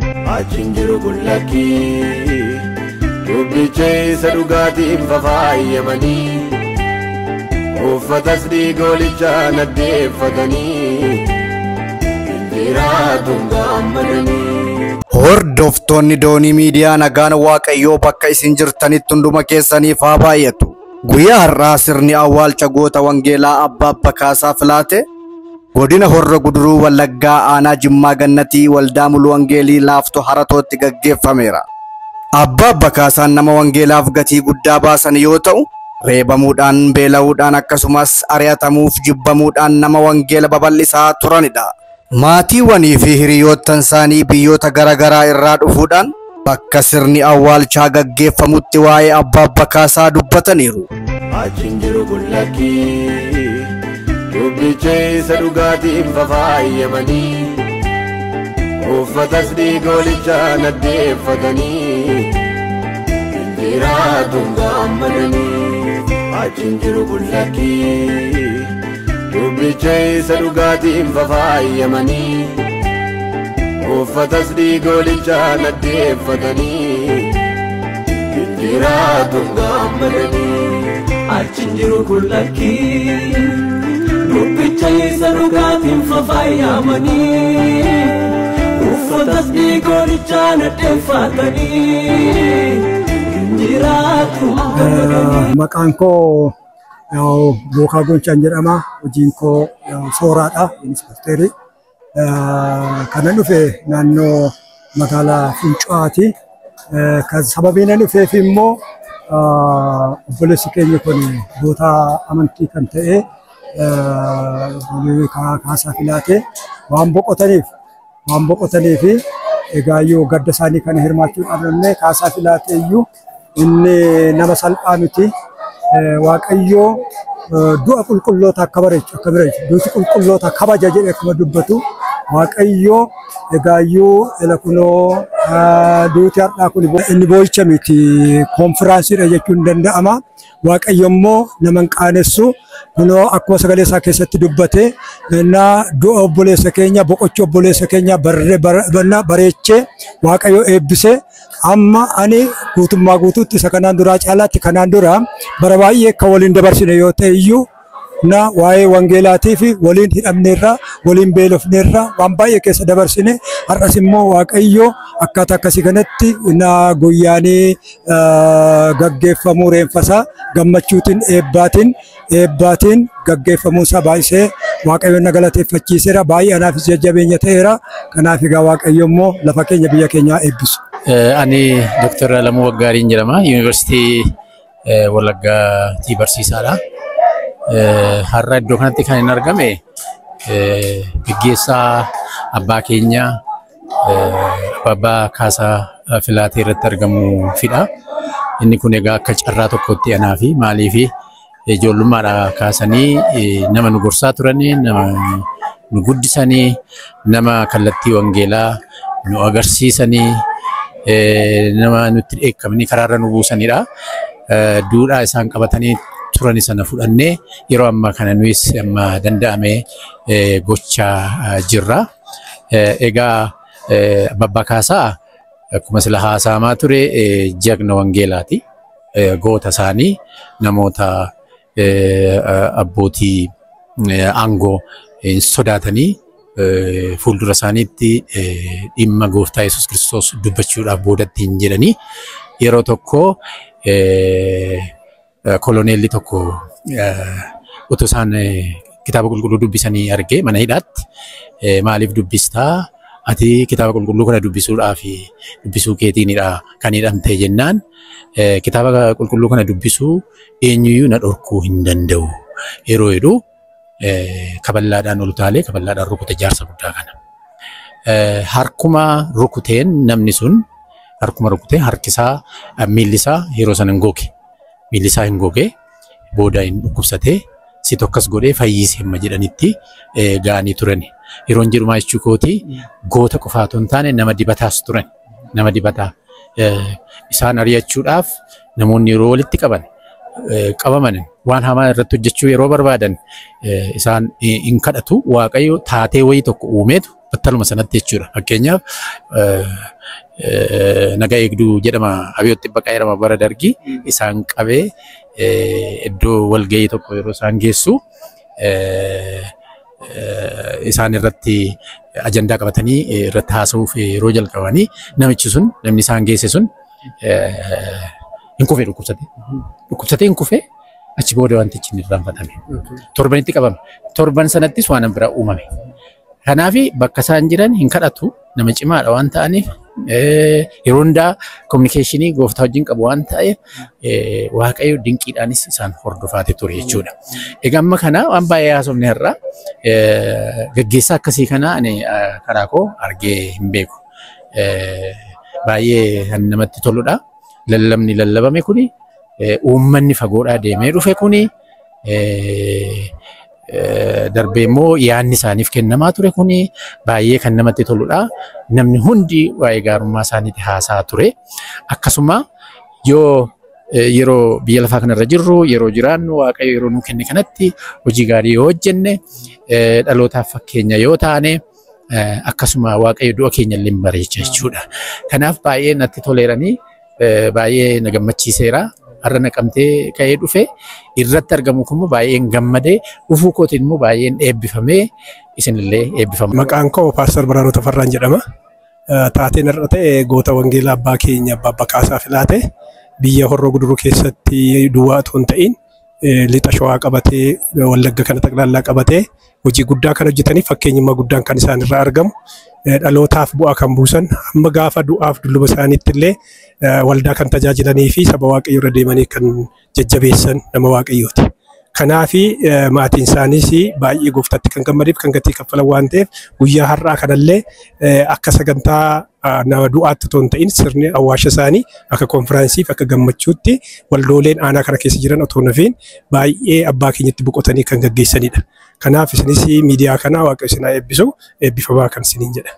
Achinjiru kullaki dubbicha isa dhugaatiin fafaayamanii uffatas dhiigolicha naddeeffatanii injiraatuun gammadanii. Hordoftoonni doonii miidiyaa nagaan waaqayyoo bakka isin jirtanitti hunduma keessaniif haa baay'atu. Guyyaa har'aa sirni awwaalcha goota wangeelaa Abbaa Bakaasaa Filaatee godina Horra Guduruu Wallaggaa aanaa Jimmaa Gannatii waldaa Muluu Wangeelii Laaftoo Haratootti gaggeeffameera. Abbaa Bakaasaan nama wangeelaaf gatii guddaa baasan yoo ta'u, reebamuudhaan beela'uudhaan akkasumas ari'atamuuf jibbamuudhaan nama wangeela babal'isaa turanidha. Maatiiwwanii fi hiriyoottan isaanii biyyoota garaagaraa irraa dhufuudhaan bakka sirni awwaalchaa gaggeeffamutti waa'ee Abbaa Bakaasaa dubbataniiru. Achinjiru kullaki dubbicha isa dhugaatiin fafaayamanii uffatas dhiigolicha naddeeffatanii injiraatuun gammadanii. Achinjiru kullaki dubbicha isa dhugaatiin fafaayamanii uffatas dhiigolicha naddeeffatanii injiraatuun gammadanii. Achinjiru kullaki dubbicha isa dhugaatiin fafaayamanii uffatas dhiigolicha naddeeffatanii injiraatuun gammadanii. Maqaan koo Bookaa Gonchaan jedhama. Hojiin koo sooraadha, inspekteerii. Kanan dhufe naannoo magaalaa Fincuuaati. Kan sababiin ani dhufeef immoo obboleessi keenya kun goota amantii kan ta'e Bakaasaa Filaatee waan boqotaniif egaa yoo gadda isaanii kana hirmaachuudhaan illee Bakaasaa Filaatee iyyuu inni nama salphaa miti. Waaqayyoo du'a qulqulloota akka bareechu duuti qulqulloota kabaja jedhee akkuma dubbatu Waaqayyoo egaa iyyuu kunoo duuti har'aa kun inni boo'icha miti konfiraansiidha jechuun danda'ama. Waaqayyo immoo nama hin qaanessu kunoo akkuma sagalee isaa keessatti dubbate du'a obboleessa keenya boqochuu obboleessa keenya bareechee Waaqayyo eebbise. Amma ani guutummaa guutuutti isa kanaan duraa caalaatti kanaan dura bara baay'ee akka waliin dabarsine yoo ta'e iyyuu na waa'ee wangeelaatii fi waliin hidhamneerra waliin beelofneerra waan baay'ee keessa dabarsine har'as immoo Waaqayyo akkaataa akkasii kanatti na guyyaanii gaggeeffamuu reenfasaa gammachuutiin eebbaatiin gaggeeffamuusaa baay'isee Waaqayyo na galateeffachiiseera. Baay'ee anaafis jajjabeenya ta'eera. Kanaaf egaa Waaqayyo immoo lafa keenya biyya keenyaa eebbisu. Ani Dr. Alamuu Waggaariin jedhama. Yuunivarsiitii Wallaggaatti barsiisaadha. Har'a iddoo kanatti kan hin argame gaggeessaa abbaa keenya Abbaa Bakaasaa Filaatee irratti argamuufidha. Inni kun egaa akka carraa tokkotti anaa fi maalii fi ijoollummaadhaa kaasanii nama nu gorsaa turanii, nama nu guddisanii, nama kallattii wangeelaa nu agarsiisanii, nama nutti dheekkamanii karaarra nu buusanidha. Duudhaa isaan qabatanii turani sana fudhannee yeroo ammaa kana nuyis amma danda'ame gochaa jirra. Egaa Abbaa Bakaasaa akkuma sila haasa'amaa ture jagna wangeelaati. Goota isaanii namoota abbootii aangoo sodaatanii fuuldura isaaniitti dhimma gooftaa Yesuus Kiristoos dubbachuudhaaf boodatti hin jedhanii yeroo tokko koloneelli tokko utuu isaan kitaaba qulqulluu dubbisanii argee mana hidhaatti maaliif dubbistaa? Ati kitaaba qulqulluu kana dubbisuu keetiinidha kan hidhamte jennaan kitaaba qulqulluu kana dubbisuu eenyuyyuu na dhorkuu hin danda'u yeroo jedhu kaballaadhaan ol utaalee kaballaadhaan rukute jaarsa guddaa kana. Harkuma rukuteen namni sun harkuma rukutee harkisaa miillisaa yeroo sana hin goge. Miillisaa hin goge booda hin dhukkubsatee si tokkas godhee fayyisee amma jedhanitti ga'anii turani. Yeroon jedhumaa jechuu kooti goota qofaatu hin taane nama dibataas turan. Nama dibataa isaan ari'achuudhaaf namoonni yeroo walitti qaban qabaman waan hamaa irratti hojjechuu yeroo barbaadan isaan hin kadhatu waaqayyo taatee wayii tokko uumeetu battaluma sanatti jechuudha. Fakkeenyaaf nagaa eegduu jedhama Abiyoot Xibbaqaa jedhama bara Dargii isaan qabee iddoo walgahii tokko yeroo isaan geessu isaan irratti ajandaa qabatanii irratti haasa'uuf yeroo jalqabanii namichi sun namni isaan geesse sun hin kufee dhukkubsatee hin kufee achi booda wantichi hin irraanfatame. Torbanitti qabame. Torban sanattis waan biraa uumame. Kanaaf bakka isaan jiran hin kadhatu nama cimaadha waan ta'aniif yeroo hundaa kominikeeshinii gooftaa wajjin qabu waan ta'eef waaqayyo dinqiidhaanis isaan hordofaate ture jechuudha. Egaa amma kana waan baay'ee haasofne irraa gaggeessaa akkasii kana ani karaa koo argee hin beeku. Baay'ee kan namatti toludha. Lallabni lallabame kuni uummanni fagoodhaa deemee dhufe kuni darbee immoo yaadni isaaniif kennamaa ture kuni baay'ee kan namatti toludha. Namni hundi waa'ee gaarummaa isaaniitti haasaa ture. Akkasuma yoo yeroo biyya lafaa kanarra jirru yeroo jiraannu waaqayyo yeroo nuu kenne kanatti hojii gaarii yoo hojjenne dhalootaaf fakkeenya yoo taane akkasuma waaqayyo du'a keenya illee bareecha jechuudha. Kanaaf baay'ee natti toleeranii baay'ee na gammachiiseera. Har'a naqamtee ka'ee dhufe irratti argamu kun baay'een gammadee dhufuu kootiin immoo baay'een eebbifamee isinillee eebbifama. Maqaan koo Paaster Biraanuu Tafarraan jedhama. Taateen irra ta'e goota wangeelaa abbaa keenya Abbaa Bakaasaa Filaatee biyya Horroo Guduruu keessatti duwwaa otoo hin ta'in lixa Shawaa qabatee Wallagga kana Xaqlaallaa qabatee hojii guddaa kan hojjetaniif fakkeenyummaa guddaan kan isaan irraa argamu. Dhalootaaf bu'aa kan buusan amma gaafa du'aaf dulluba isaaniitti illee waldaa kan tajaajilanii fi saba waaqayyo irra deemanii kan jajjabeessan nama waaqayyooti. Kanaaf maatiin isaaniis baay'ee gooftatti kan gammadiif kan gatii kaffalan waan ta'eef guyyaa har'aa kanallee akka sagantaa nama du'aatti otoo hin ta'in sirni awwaasha isaanii akka konfiraansiif akka gammachuutti waldooleen aanaa kana keessa jiran otoo nafiin baay'ee abbaa keenyatti boqotanii kan gaggeessanidha. Kanaaf isinis miidiyaa kana waaqayyo isin haa eebbisu eebbifamaa kan isiniin jedha.